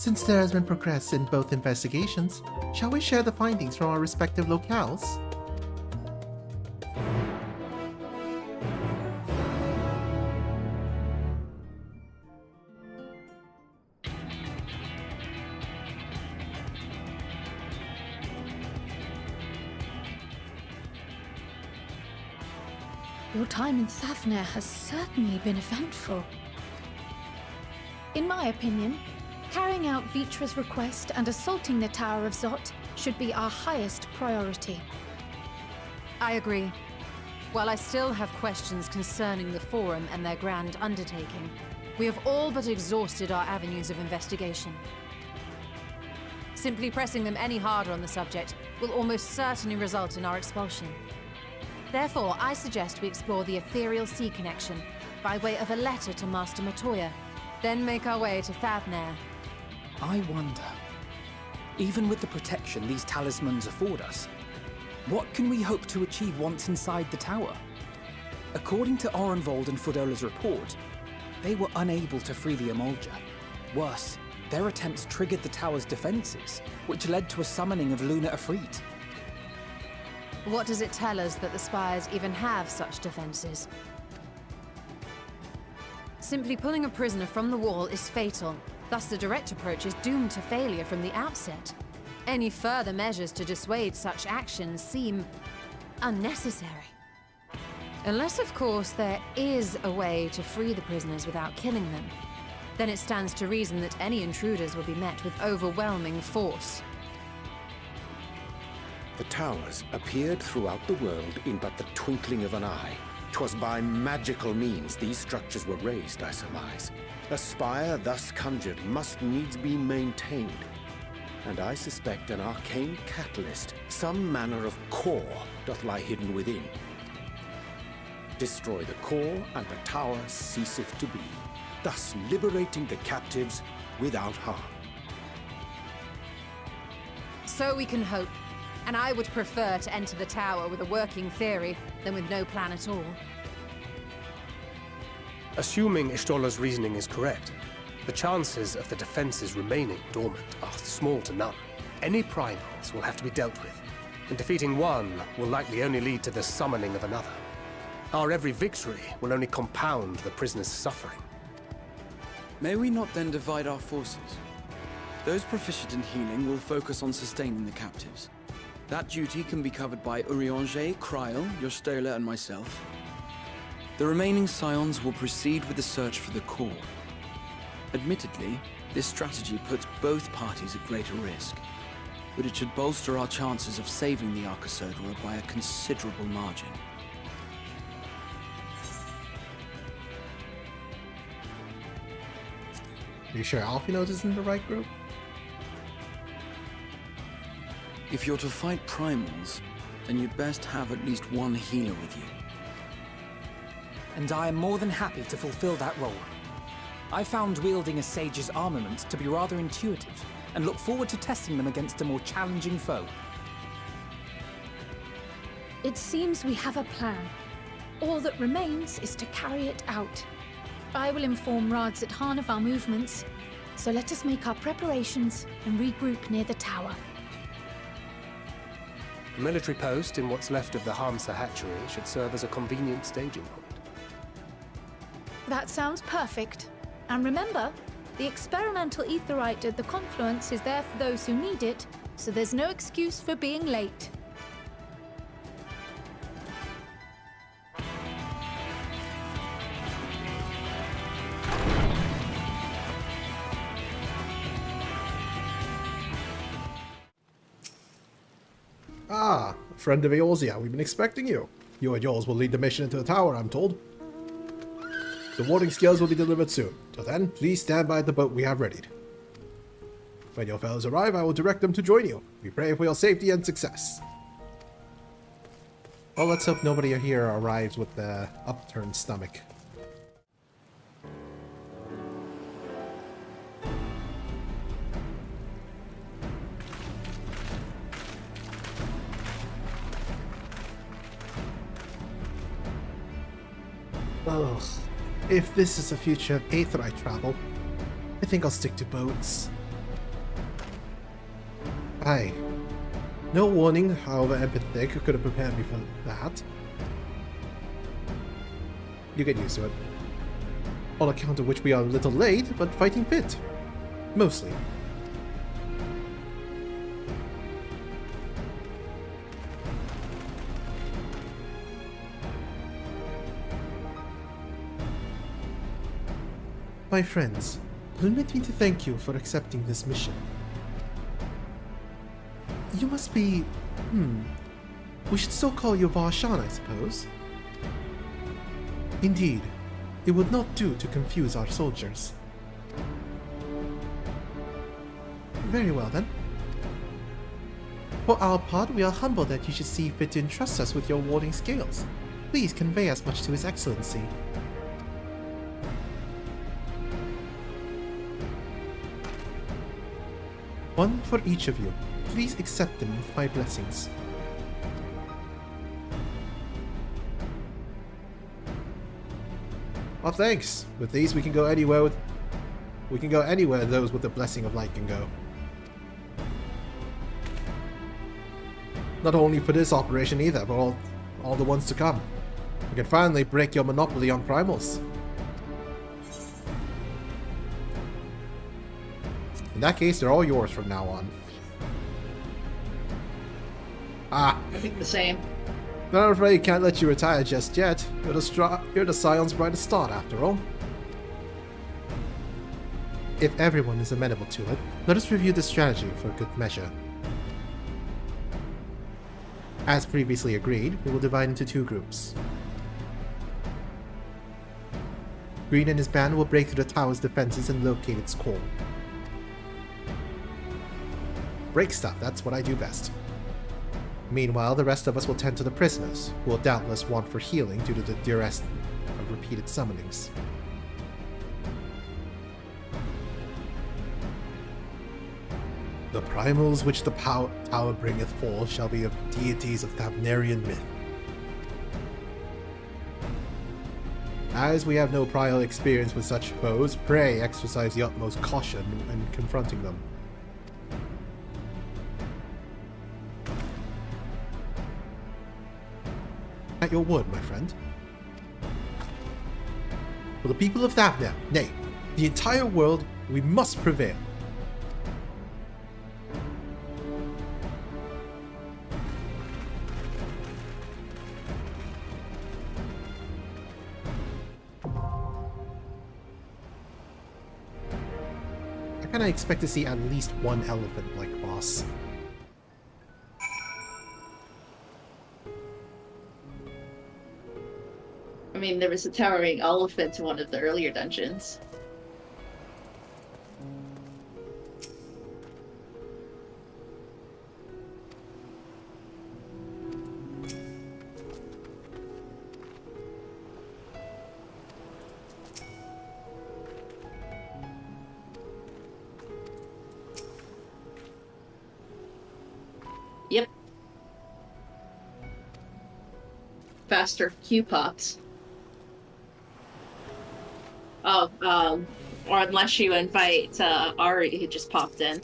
Since there has been progress in both investigations, shall we share the findings from our respective locales? Your time in Thavnair has certainly been eventful. In my opinion, carrying out Vitra's request and assaulting the Tower of Zot should be our highest priority. I agree. While I still have questions concerning the Forum and their grand undertaking, we have all but exhausted our avenues of investigation. Simply pressing them any harder on the subject will almost certainly result in our expulsion. Therefore, I suggest we explore the ethereal sea connection by way of a letter to Master Matoya, then make our way to Thavnair. I wonder, even with the protection these talismans afford us, what can we hope to achieve once inside the tower? According to Orenvold and Fodola's report, they were unable to free the Emulger. Worse, their attempts triggered the tower's defenses, which led to a summoning of Luna Ifrit. What does it tell us that the Spires even have such defenses? Simply pulling a prisoner from the wall is fatal, thus the direct approach is doomed to failure from the outset. Any further measures to dissuade such actions seem unnecessary. Unless, of course, there is a way to free the prisoners without killing them. Then it stands to reason that any intruders will be met with overwhelming force. The towers appeared throughout the world in but the twinkling of an eye. 'Twas by magical means these structures were raised, I surmise. A spire thus conjured must needs be maintained. And I suspect an arcane catalyst, some manner of core, doth lie hidden within. Destroy the core, and the tower ceaseth to be, thus liberating the captives without harm. So we can hope. And I would prefer to enter the tower with a working theory than with no plan at all. Assuming Ishtola's reasoning is correct, the chances of the defenses remaining dormant are small to none. Any primals will have to be dealt with, and defeating one will likely only lead to the summoning of another. Our every victory will only compound the prisoner's suffering. May we not then divide our forces? Those proficient in healing will focus on sustaining the captives. That duty can be covered by Urianger, Kryl, Yostola, and myself. The remaining Scions will proceed with the search for the core. Admittedly, this strategy puts both parties at greater risk, but it should bolster our chances of saving the Arcosodra by a considerable margin. Are you sure Alphinaud is in the right group? If you're to fight primals, then you'd best have at least one healer with you. And I am more than happy to fulfill that role. I found wielding a sage's armament to be rather intuitive, and look forward to testing them against a more challenging foe. It seems we have a plan. All that remains is to carry it out. I will inform Rads at Han of our movements, so let us make our preparations and regroup near the tower. A military post in what's left of the Hamsa hatchery should serve as a convenient staging point. That sounds perfect. And remember, the experimental aetherite at the confluence is there for those who need it, so there's no excuse for being late. Ah, a friend of Eorzea, we've been expecting you. You and yours will lead the mission into the tower, I'm told. The warding skills will be delivered soon. Till then, please stand by the boat we have readied. When your fellows arrive, I will direct them to join you. We pray for your safety and success. Well, let's hope nobody here arrives with the upturned stomach. Ugh. If this is the future of aetherite travel, I think I'll stick to boats. Aye. No warning, however empathetic, could have prepared me for that. You get used to it. On account of which we are a little late, but fighting fit. Mostly. My friends, permit me to thank you for accepting this mission. You must be... we should still call you Varshan, I suppose. Indeed, it would not do to confuse our soldiers. Very well then. For our part, we are humbled that you should see fit to entrust us with your warding scales. Please convey as much to His Excellency. One for each of you. Please accept them with my blessings. Well, thanks. With these, we can go anywhere those with the blessing of light can go. Not only for this operation either, but all the ones to come. We can finally break your monopoly on primals. In that case, they're all yours from now on. I think the same. But I'm afraid I can't let you retire just yet. You're the Scion's brightest star, after all. If everyone is amenable to it, let us review the strategy for good measure. As previously agreed, we will divide into two groups. Green and his band will break through the tower's defenses and locate its core. Break stuff, that's what I do best. Meanwhile, the rest of us will tend to the prisoners, who will doubtless want for healing due to the duress of repeated summonings. The primals which the tower bringeth forth shall be of deities of Thavnarian myth. As we have no prior experience with such foes, pray exercise the utmost caution in confronting them. At your word, my friend. For the people of Thavnair, nay, the entire world, we must prevail. I kinda expect to see at least one elephant-like boss. I mean, there was a towering elephant in one of the earlier dungeons. Yep. Faster Q pops. Oh, or unless you invite Ari, who just popped in.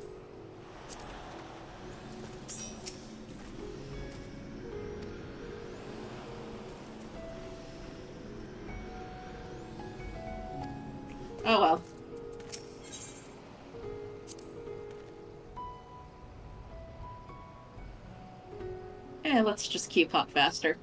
Oh well. Yeah, let's just Q pop faster.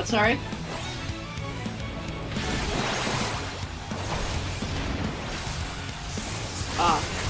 What, sorry? Ah.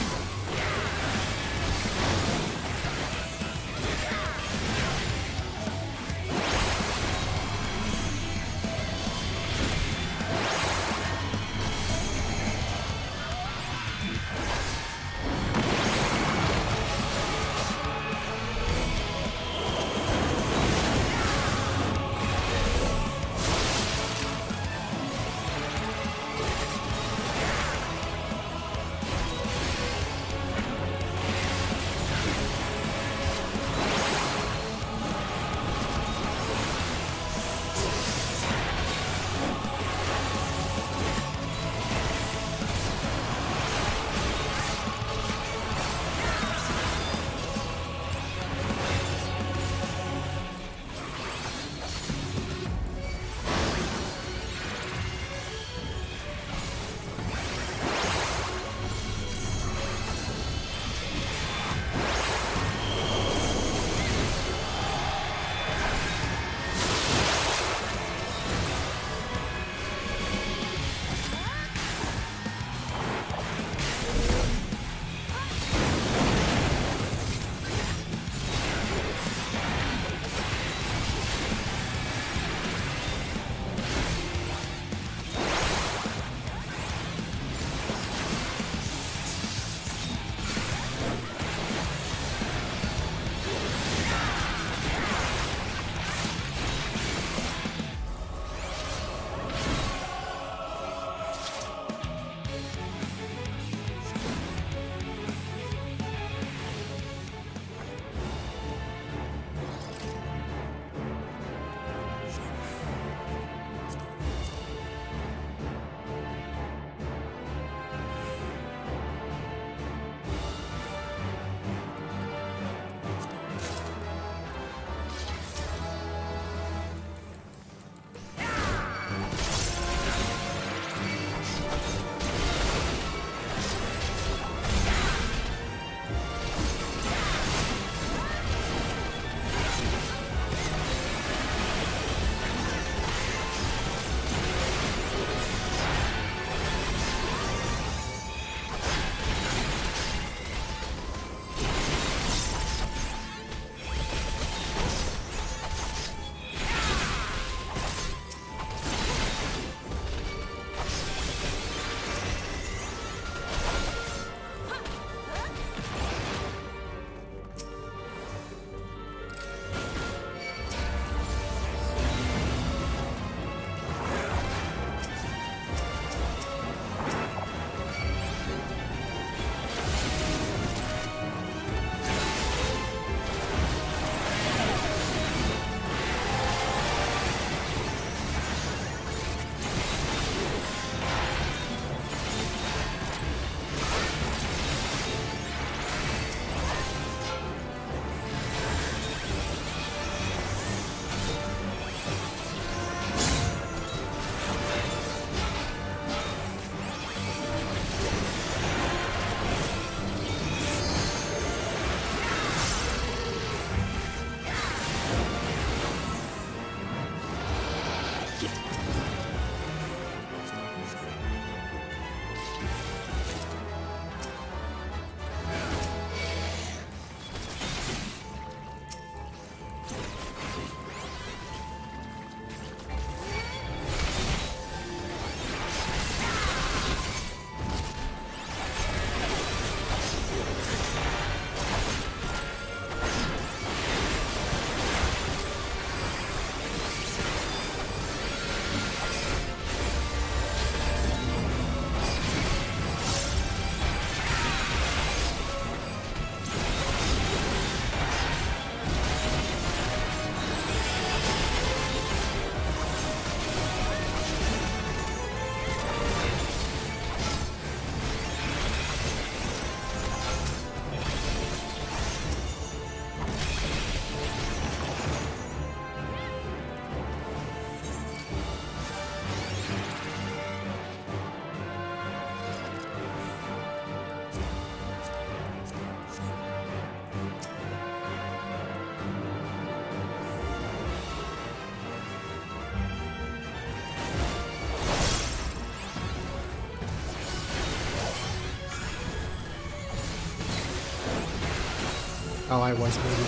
Oh, I was maybe.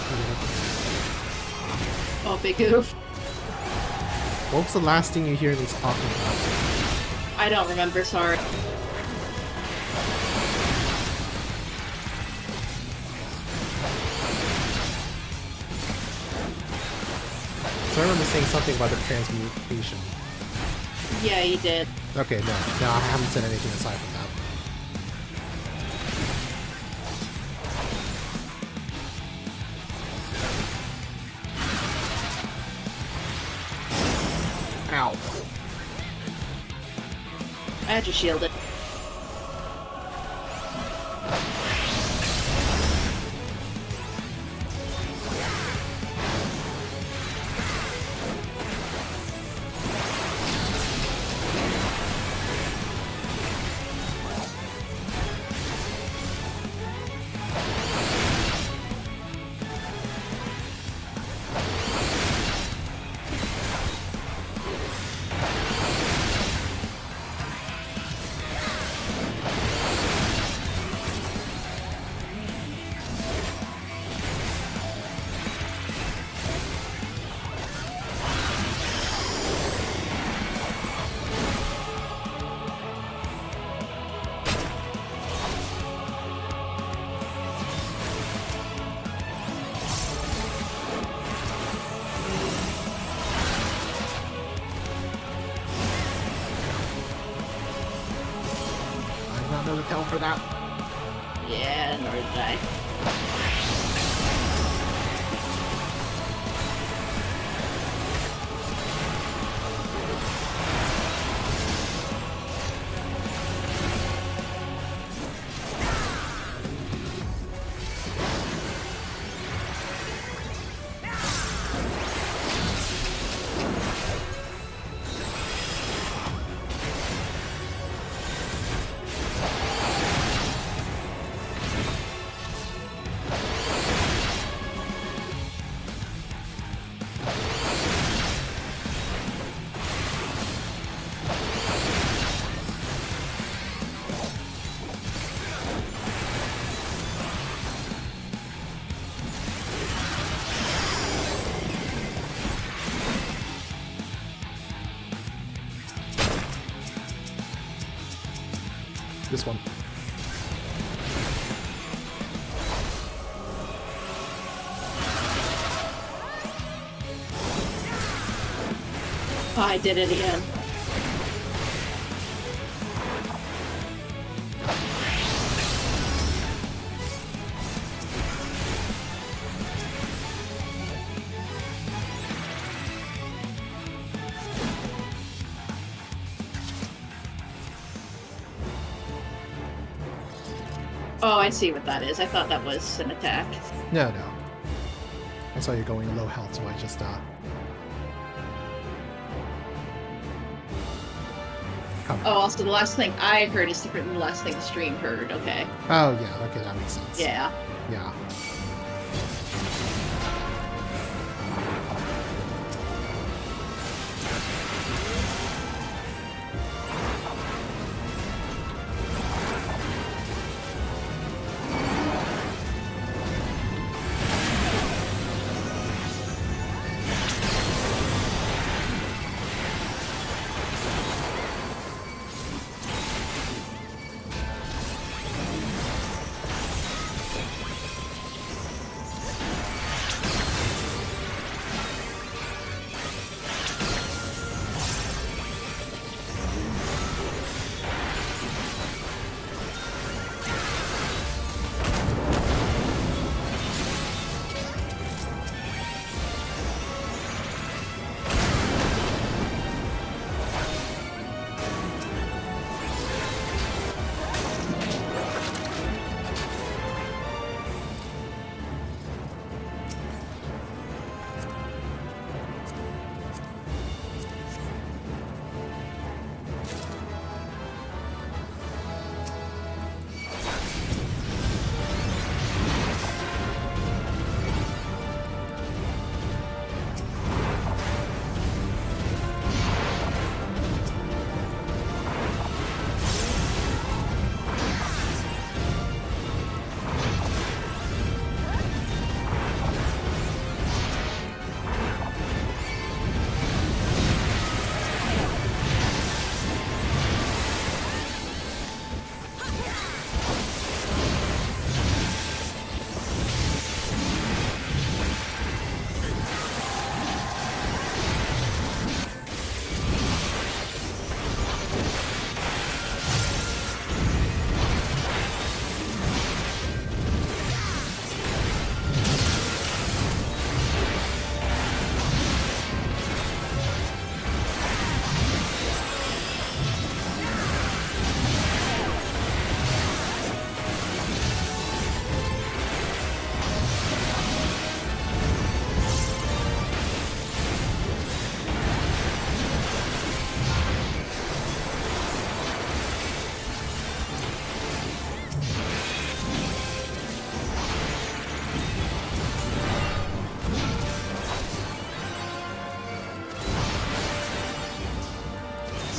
Oh, big oof. What was the last thing you hear these talking about? I don't remember, sorry. So I remember saying something about the transmutation. Yeah, you did. Okay, no, I haven't said anything aside from that. Ow. I had you shielded. No tell for that. Yeah, nor did I. This one. Oh, I did it again. Oh, I see what that is. I thought that was an attack. No. I saw you going low health, so I just Come on. Oh, also the last thing I heard is different than the last thing the stream heard. Okay. Oh yeah, okay, that makes sense. Yeah. Yeah.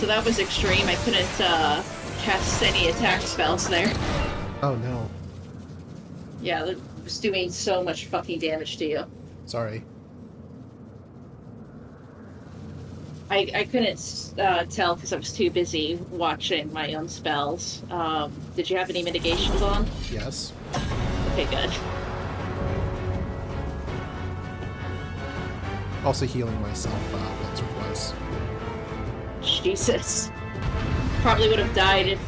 so that was extreme. I couldn't cast any attack spells there. Oh no. Yeah, that was doing so much fucking damage to you. Sorry. I couldn't tell because I was too busy watching my own spells. Did you have any mitigations on? Yes. Okay, good. Also healing myself once or twice. Jesus. Probably would have died if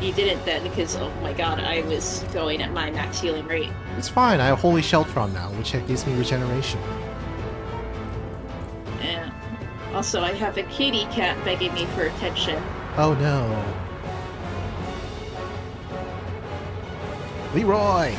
you didn't then, because, oh my god, I was going at my max healing rate. It's fine, I have Holy Sheltron now, which gives me regeneration. Yeah. Also, I have a kitty cat begging me for attention. Oh no. Leroy!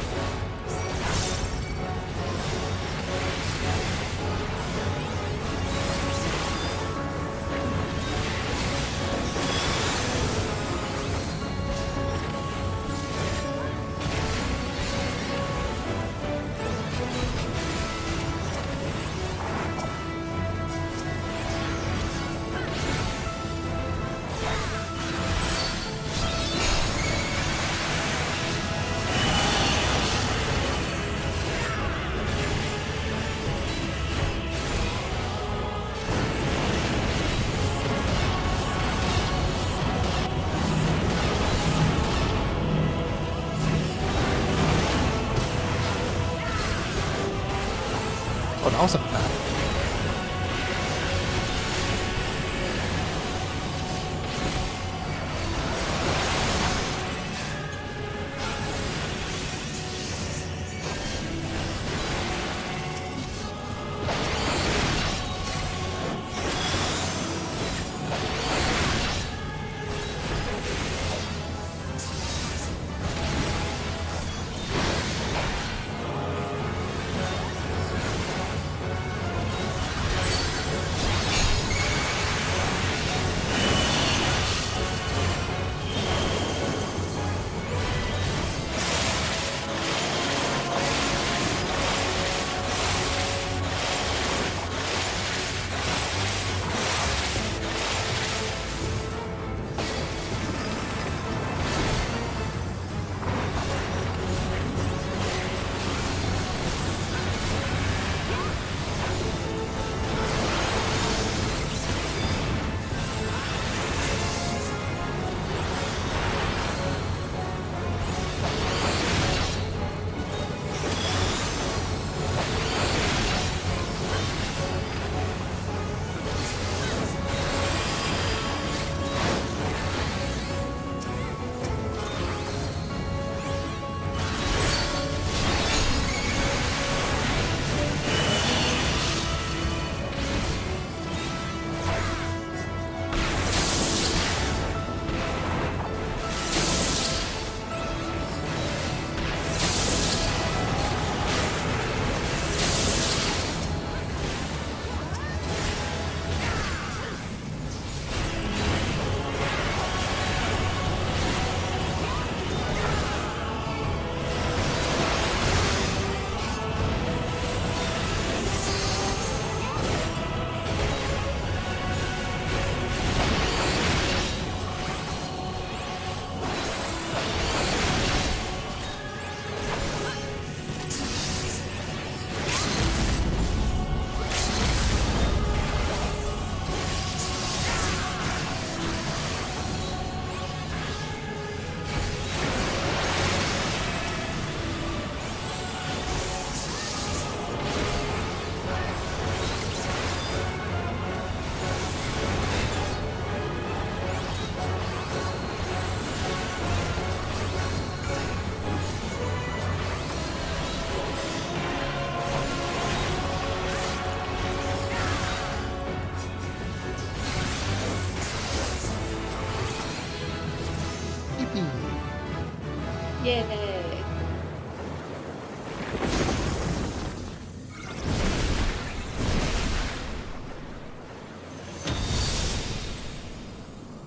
Oh, that wasn't bad. Yay!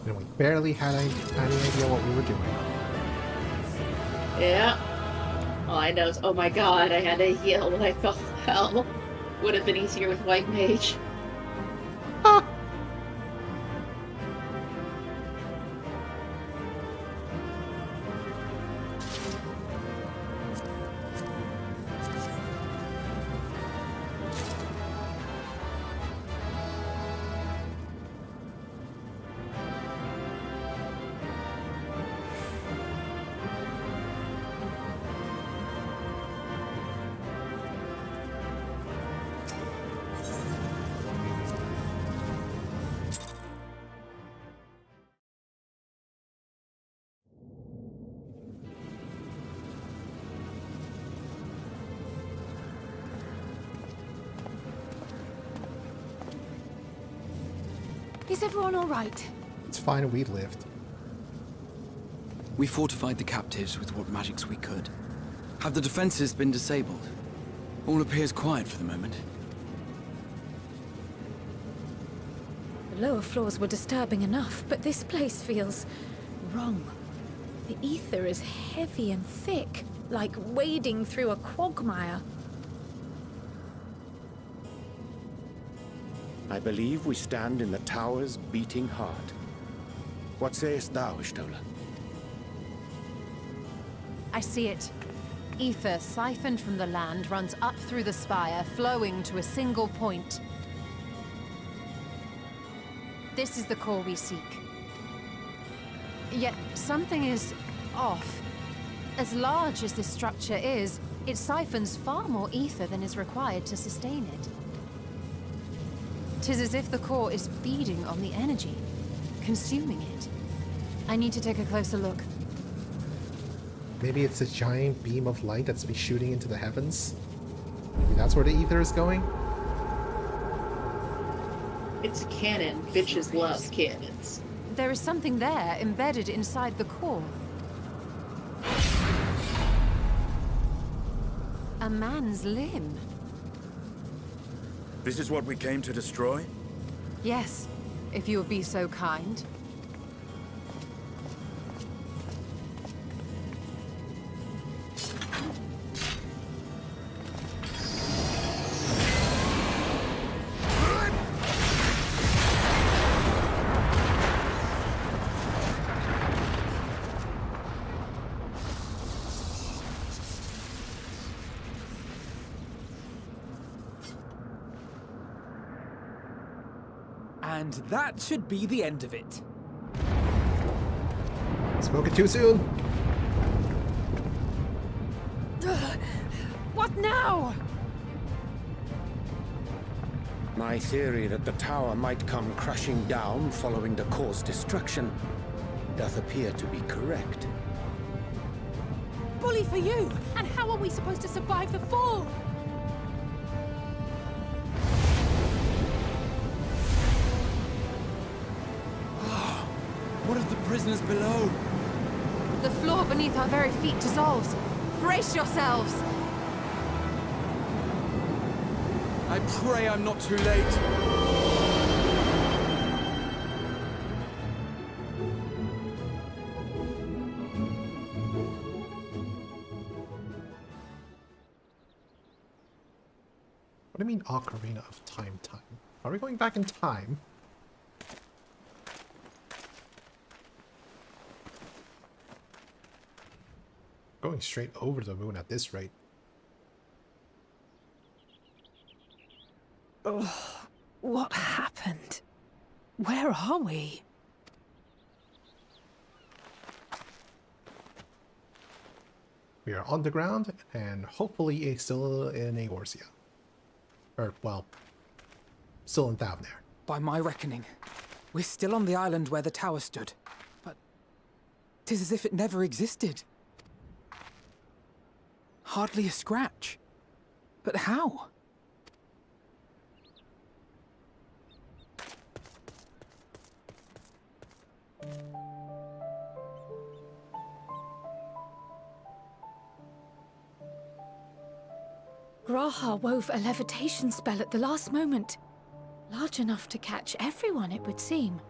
And we barely had any idea what we were doing. Yeah. All I know is, oh my god, I had to heal like all hell. Would have been easier with White Mage. Is everyone all right? It's fine, we lived. We fortified the captives with what magics we could. Have the defenses been disabled? All appears quiet for the moment. The lower floors were disturbing enough, but this place feels wrong. The ether is heavy and thick, like wading through a quagmire. I believe we stand in the tower's beating heart. What sayest thou, Ishtola? I see it. Ether siphoned from the land runs up through the spire, flowing to a single point. This is the core we seek. Yet something is off. As large as this structure is, it siphons far more ether than is required to sustain it. 'Tis as if the core is feeding on the energy, consuming it. I need to take a closer look. Maybe it's a giant beam of light that's been shooting into the heavens? Maybe that's where the ether is going? It's canon. Bitches love cannons. There is something there embedded inside the core. A man's limb. This is what we came to destroy? Yes, if you would be so kind. And that should be the end of it. Spoke it too soon. What now? My theory that the tower might come crashing down following the core's destruction doth appear to be correct. Bully for you! And how are we supposed to survive the fall? What of the prisoners below? The floor beneath our very feet dissolves. Brace yourselves! I pray I'm not too late. What do you mean, Ocarina of Time? Are we going back in time? Going straight over the moon at this rate. Oh, what happened? Where are we? We are on the ground, and hopefully still in Eorzea. Or, well, still in Thavnair. By my reckoning, we're still on the island where the tower stood. But 'tis as if it never existed. Hardly a scratch. But how? Graha wove a levitation spell at the last moment. Large enough to catch everyone, it would seem.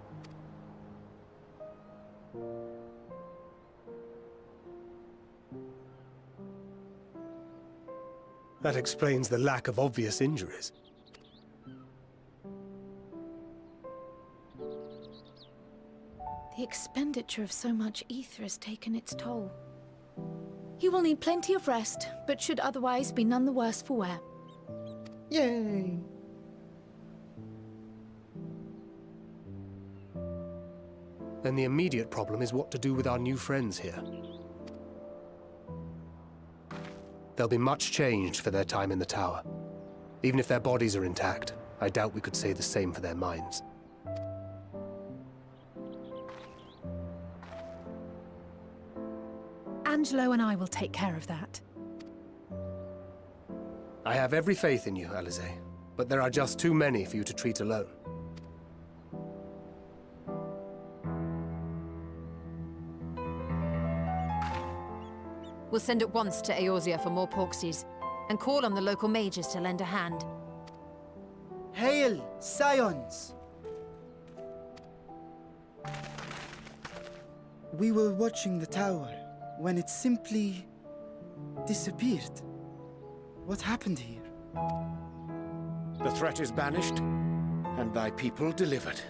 That explains the lack of obvious injuries. The expenditure of so much ether has taken its toll. He will need plenty of rest, but should otherwise be none the worse for wear. Yay! Then the immediate problem is what to do with our new friends here. They'll be much changed for their time in the tower. Even if their bodies are intact, I doubt we could say the same for their minds. Angelo and I will take care of that. I have every faith in you, Alize, but there are just too many for you to treat alone. We'll send at once to Eorzea for more porksies, and call on the local mages to lend a hand. Hail, Scions! We were watching the tower when it simply disappeared. What happened here? The threat is banished, and thy people delivered.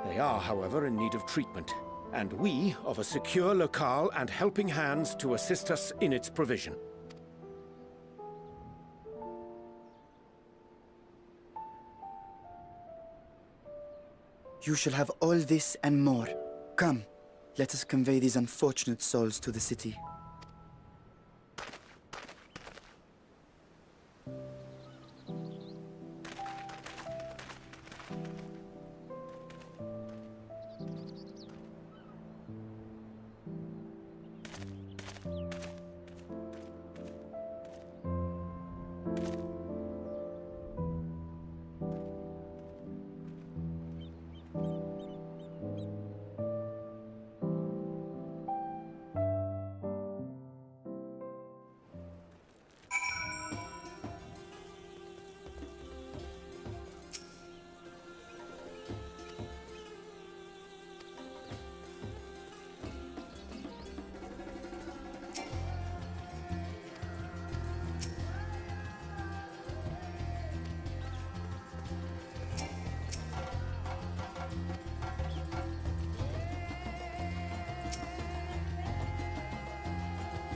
They are, however, in need of treatment, and we of a secure locale and helping hands to assist us in its provision. You shall have all this and more. Come, let us convey these unfortunate souls to the city.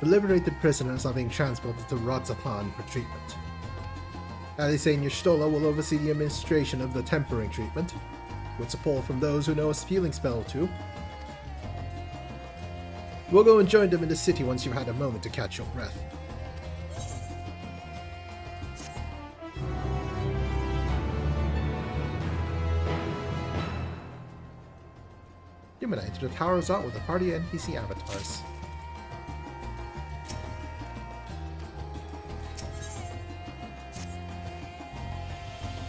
The liberated prisoners are being transported to Radzatan for treatment. Alisane Y'shtola will oversee the administration of the tempering treatment, with support from those who know a healing spell or two. We'll go and join them in the city once you've had a moment to catch your breath. You may enter the Tower Resort with a party of NPC avatars.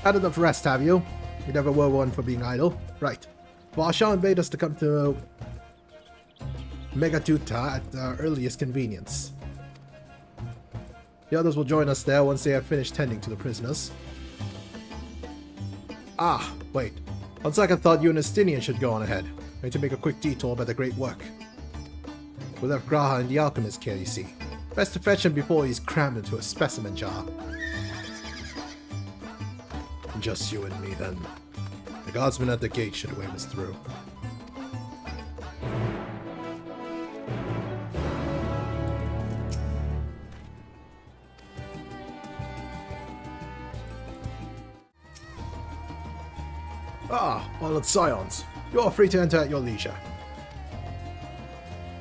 Had enough rest, have you? You never were one for being idle. Right. Varshan bade us to come to Megatuta at our earliest convenience. The others will join us there once they have finished tending to the prisoners. Ah, wait. On second thought, you and Estinian should go on ahead. I need to make a quick detour by the great work. We'll have Graha and the alchemist here, you see. Best to fetch him before he's crammed into a specimen jar. Just you and me, then. The guardsman at the gate should wave us through. Ah, honored scions. You are free to enter at your leisure.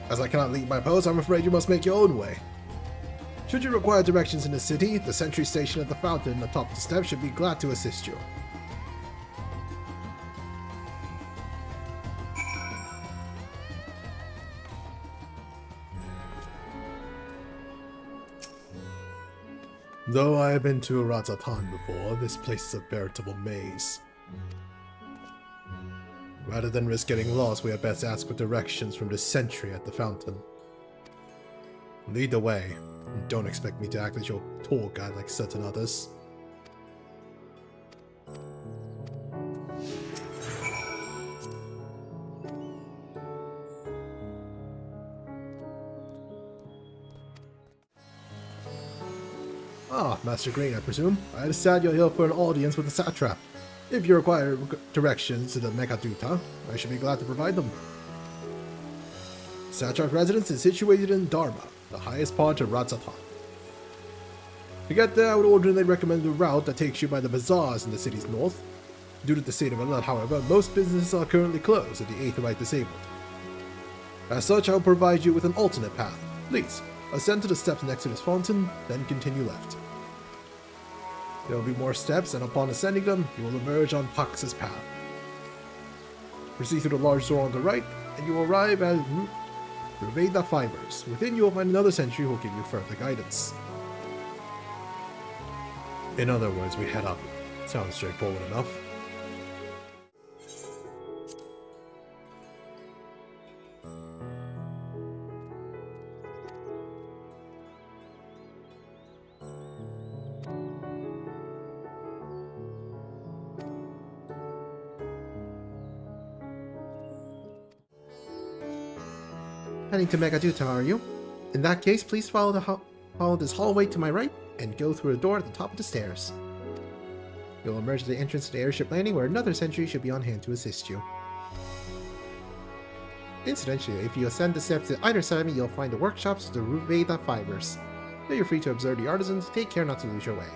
As I cannot leave my post, I'm afraid you must make your own way. Should you require directions in the city, the sentry station at the fountain atop the steps should be glad to assist you. Though I have been to Radzatan before, this place is a veritable maze. Rather than risk getting lost, we had best ask for directions from the sentry at the fountain. Lead the way. Don't expect me to act as your tour guide like certain others. Ah, Master Green, I presume. I understand you're here for an audience with the satrap. If you require directions to the Megaduta, I should be glad to provide them. Satrap residence is situated in Dharma, the highest part of Radzatan. To get there, I would ordinarily recommend a route that takes you by the bazaars in the city's north. Due to the state of alert, however, most businesses are currently closed and the Aetherite disabled. As such, I will provide you with an alternate path. Please, ascend to the steps next to this fountain, then continue left. There will be more steps, and upon ascending them, you will emerge on Pax's path. Proceed through the large door on the right, and you will arrive at Ruveda Fibers. Within you will find another sentry who will give you further guidance. In other words, we head up. Sounds straightforward enough. Heading to Megaduta, are you? In that case, please follow this hallway to my right and go through a door at the top of the stairs. You'll emerge at the entrance to the airship landing where another sentry should be on hand to assist you. Incidentally, if you ascend the steps to either side of me, you'll find the workshops of the Ruveda fibers. Though you're free to observe the artisans, take care not to lose your way.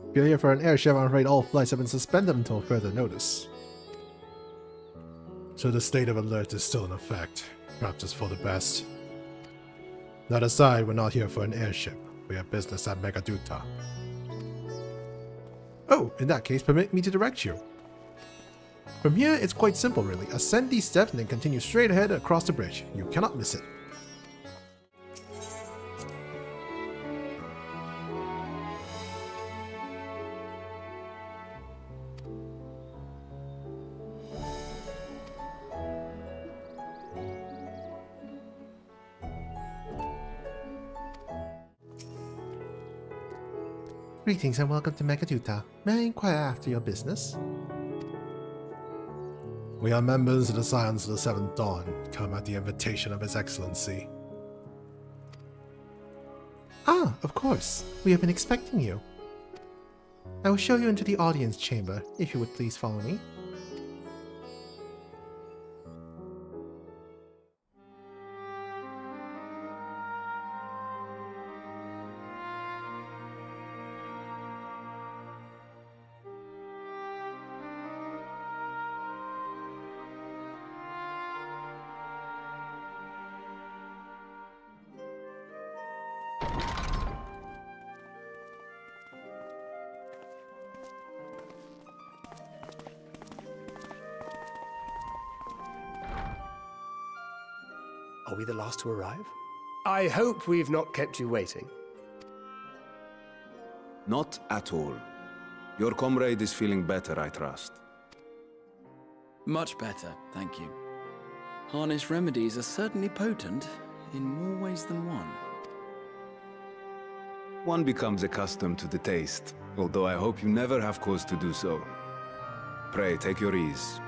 If you're here for an airship, I'm afraid all flights have been suspended until further notice. So the state of alert is still in effect. Perhaps it's for the best. That aside, we're not here for an airship. We have business at Megaduta. Oh, in that case, permit me to direct you. From here, it's quite simple really. Ascend these steps and then continue straight ahead across the bridge. You cannot miss it. Greetings and welcome to Megaduta. May I inquire after your business? We are members of the Scions of the Seventh Dawn, come at the invitation of His Excellency. Ah, of course. We have been expecting you. I will show you into the audience chamber, if you would please follow me. Are we the last to arrive? I hope we've not kept you waiting. Not at all. Your comrade is feeling better, I trust. Much better, thank you. Harness remedies are certainly potent, in more ways than one. One becomes accustomed to the taste, although I hope you never have cause to do so. Pray, take your ease.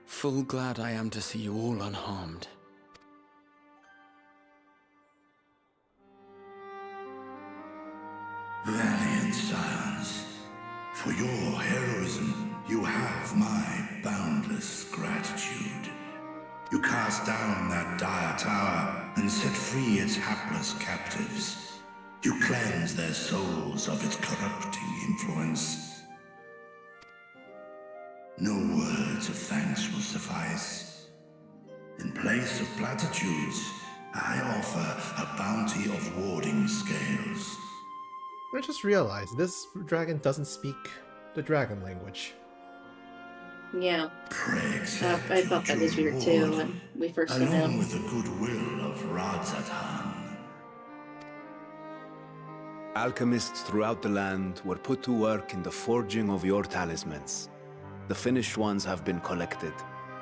Full glad I am to see you all unharmed. Valiant scions, for your heroism, you have my boundless gratitude. You cast down that dire tower and set free its hapless captives. You cleanse their souls of its corrupting influence. No words of thanks will suffice. In place of platitudes, I offer a bounty of warding scales. I just realized this dragon doesn't speak the dragon language. Yeah. Pray accept I thought that was your weird due too reward, when we first met along him. with the goodwill of Radzatan. Alchemists throughout the land were put to work in the forging of your talismans. The finished ones have been collected,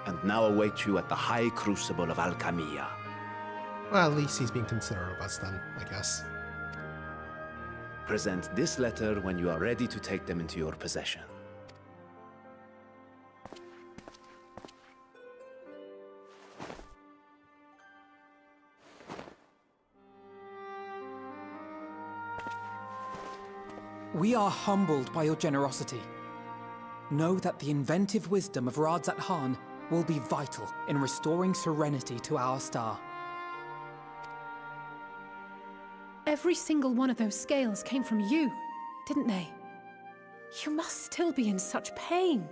and now await you at the High Crucible of Alchemia. Well, at least he's being considerate of us then, I guess. Present this letter when you are ready to take them into your possession. We are humbled by your generosity. Know that the inventive wisdom of Radzatan will be vital in restoring serenity to our star. Every single one of those scales came from you, didn't they? You must still be in such pain.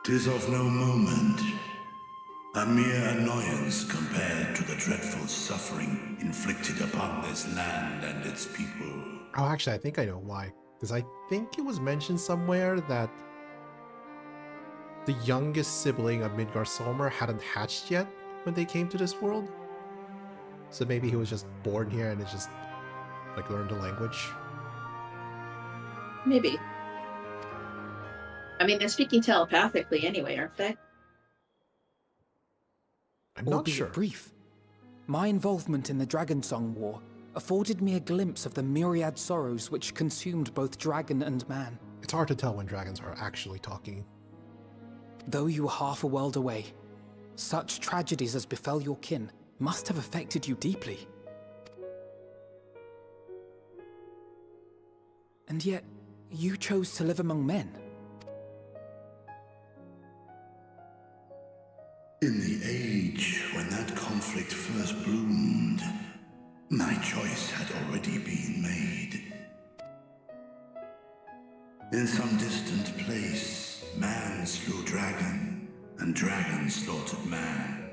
'Tis of no moment. A mere annoyance compared to the dreadful suffering inflicted upon this land and its people. Oh, actually, I think I know why. Because I think it was mentioned somewhere that the youngest sibling of Midgard Solmer hadn't hatched yet when they came to this world. So maybe he was just born here and it just like learned the language. Maybe. I mean, they're speaking telepathically anyway, aren't they? I'm not Albeit sure. brief. My involvement in the Dragonsong War afforded me a glimpse of the myriad sorrows which consumed both dragon and man. It's hard to tell when dragons are actually talking. Though you were half a world away, such tragedies as befell your kin must have affected you deeply. And yet, you chose to live among men. In the age when that conflict first bloomed, my choice had already been made. In some distant place, man slew dragon, and dragon slaughtered man.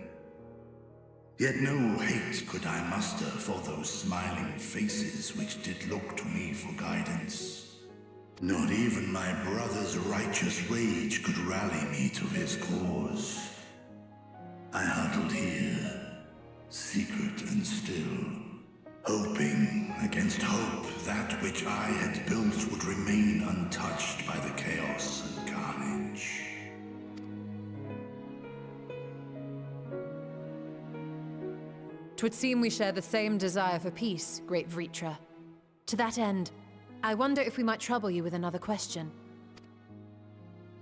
Yet no hate could I muster for those smiling faces which did look to me for guidance. Not even my brother's righteous rage could rally me to his cause. I huddled here, secret and still, hoping against hope that which I had built would remain untouched by the chaos and carnage. 'Twould seem we share the same desire for peace, great Vritra. To that end, I wonder if we might trouble you with another question.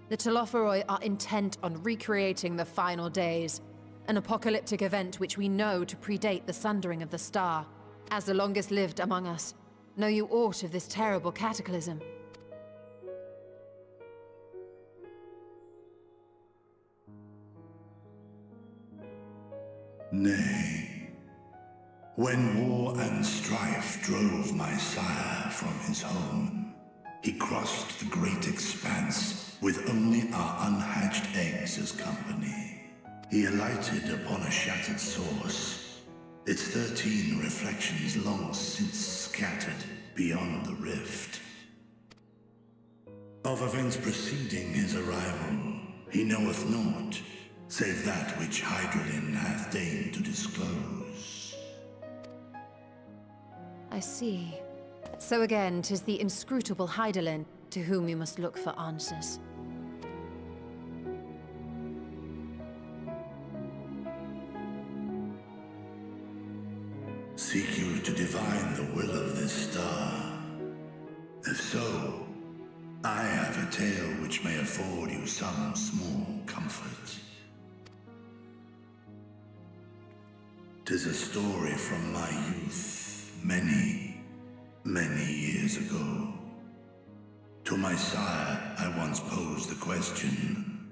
The Telophoroi are intent on recreating the final days, an apocalyptic event which we know to predate the sundering of the star. As the longest lived among us, know you aught of this terrible cataclysm? Nay. When war and strife drove my sire from his home, he crossed the great expanse with only our unhatched eggs as company. He alighted upon a shattered source, its 13 reflections long since scattered beyond the rift. Of events preceding his arrival, he knoweth naught, save that which Hydralin hath deigned to disclose. I see. So again, 'tis the inscrutable Hydaelyn to whom you must look for answers. Seek you to divine the will of this star? If so, I have a tale which may afford you some small comfort. 'Tis a story from my youth, many, many years ago. To my sire, I once posed the question,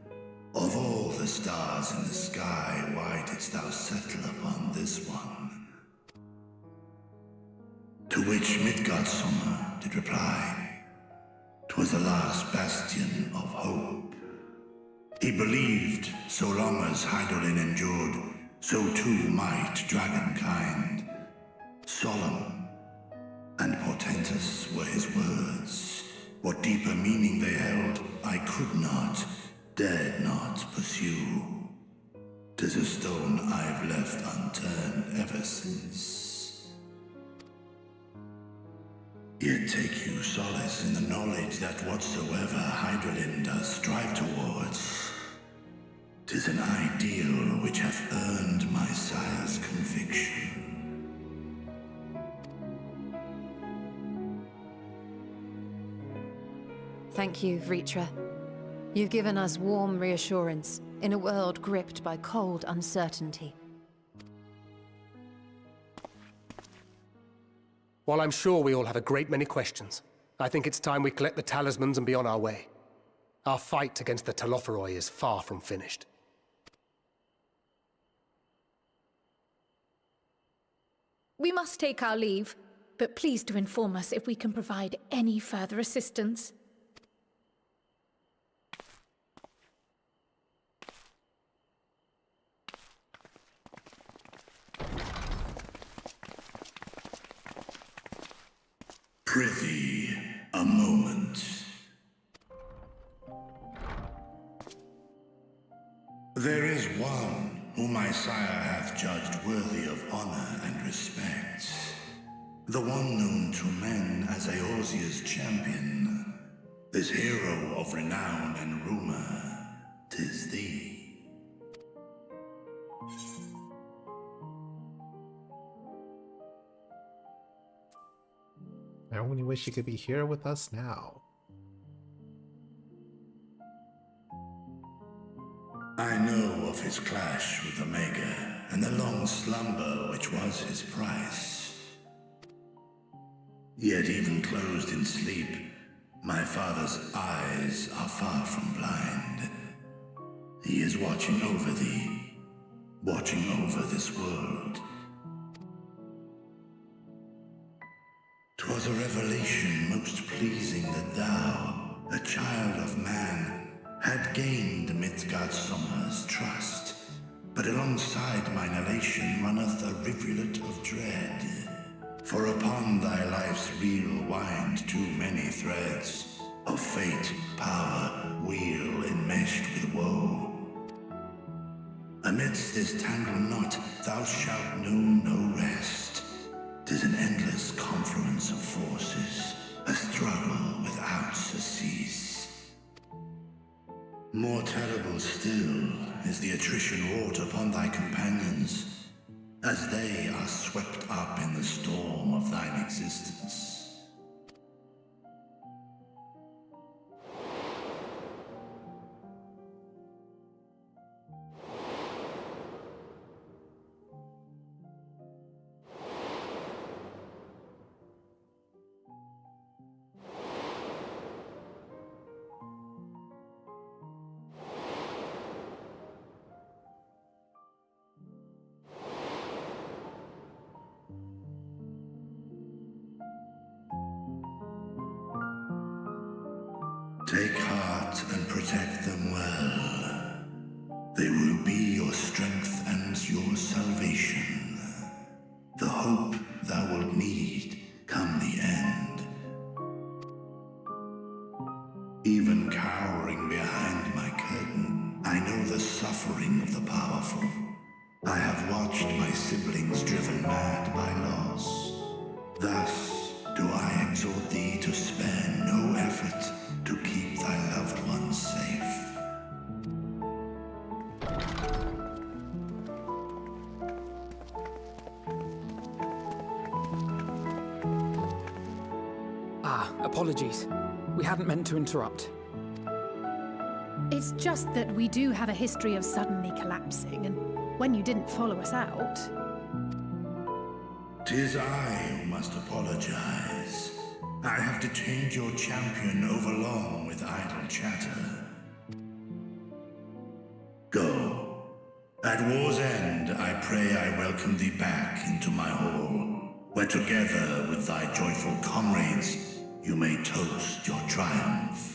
of all the stars in the sky, why didst thou settle upon this one? To which Midgardsormr did reply, 'twas the last bastion of hope. He believed so long as Hydaelyn endured, so too might dragonkind. Solemn and portentous were his words. What deeper meaning they held, I could not, dared not pursue. 'Tis a stone I've left unturned ever since. Yet take you solace in the knowledge that whatsoever Hydralyn does strive towards, 'tis an ideal which hath earned my sire's conviction. Thank you, Vritra. You've given us warm reassurance in a world gripped by cold uncertainty. While I'm sure we all have a great many questions, I think it's time we collect the talismans and be on our way. Our fight against the Telophoroi is far from finished. We must take our leave, but please do inform us if we can provide any further assistance. Prithee, a moment. There is one whom my sire hath judged worthy of honor and respect. The one known to men as Eorzea's champion. This hero of renown and rumor, 'tis thee. I only wish you could be here with us now. I know of his clash with Omega, and the long slumber which was his price. Yet even closed in sleep, my father's eyes are far from blind. He is watching over thee, watching over this world. 'Twas a revelation most pleasing that thou, a child of man, had gained Midgardsormr's trust, but alongside mine elation runneth a rivulet of dread. For upon thy life's reel wind too many threads of fate, power, weal enmeshed with woe. Amidst this tangled knot thou shalt know no rest. 'Tis an endless confluence of forces, a struggle without surcease. More terrible still is the attrition wrought upon thy companions, as they are swept up in the storm of thine existence. Take heart and protect them well. They will be your strength and your salvation. The hope thou wilt need come the end. Even cowering behind my curtain, I know the suffering of the powerful. I have watched my siblings driven mad by loss. Thus do I exhort thee to spare no effort to keep thy loved ones safe. Apologies. We hadn't meant to interrupt. It's just that we do have a history of suddenly collapsing, and when you didn't follow us out... 'Tis I who must apologize. I have detained your champion overlong with idle chatter. Go. At war's end, I pray I welcome thee back into my hall, where together with thy joyful comrades, you may toast your triumph.